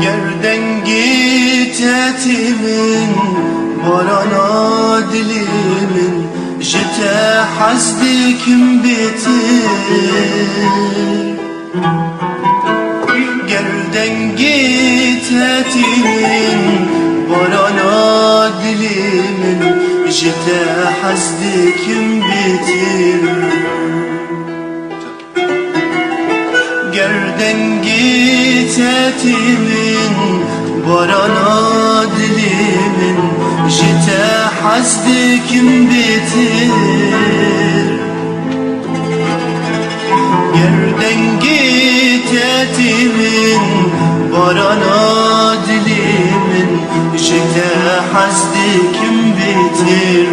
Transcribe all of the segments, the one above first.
Gerden git etimin barana dilimin jite hazdikim bitir. Gerden git etimin barana dilimin jite hazdikim bitir. Gerden git etimin barana dilimin jite hazdikim bitir. Gerden git etimin barana dilimin jite hazdikim bitir.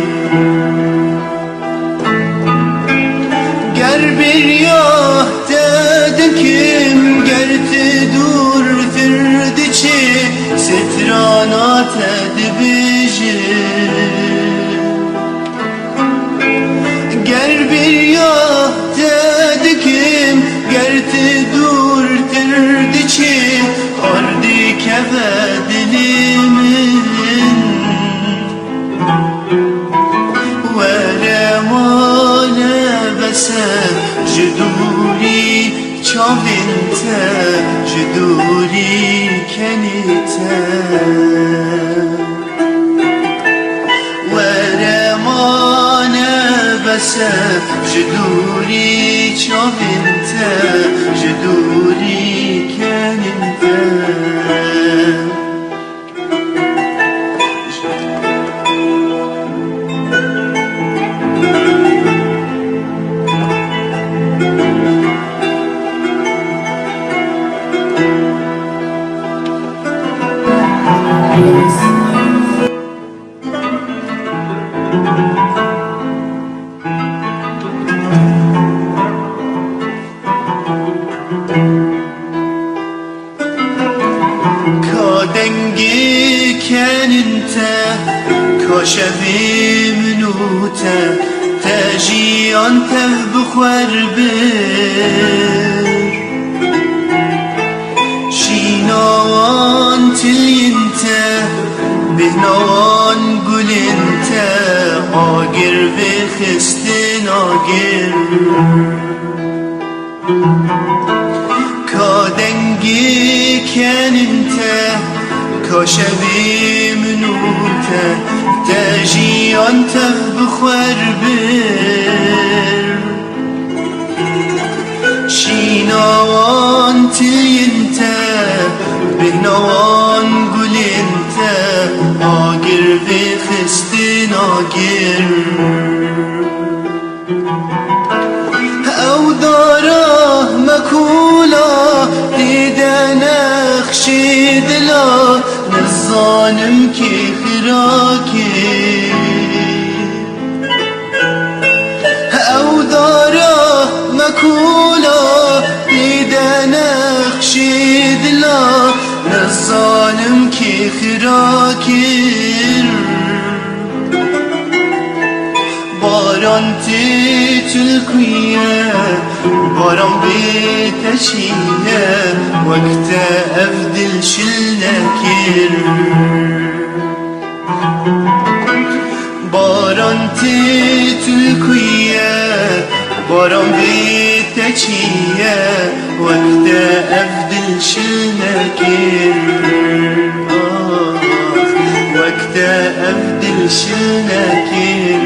Ger bir yah dedim gerti dur firdiçi setranat edibiji. Ger bir yah dedim gerti dur firdiçi ardi keve dilimin ve male bese jiduri çavinte jiduri kenite ve mane bese jiduri çavinte jiduri kenite. Kadengi keninte kaşevi minute tejiyan tev bixwer bir. Şinavan tilyinte bihnavan gulinte agir ve xistin agir. Kadengi keninte kaşevi minute tejiyan tev bixwer bir. Şinavan tilyinte bihnavan gulinte agir ve xistin agir. Ew dara mekula dide nexşi dila nizanim ki xiraki. Ew dara mekula dide nexşi dila nizanim ki xirakir. Baran tülküye baran biteşiye vakte evdil şillekir. Baran tülküye baran biteşiye vakte evdil şillekir. Vakte evdil şillekir.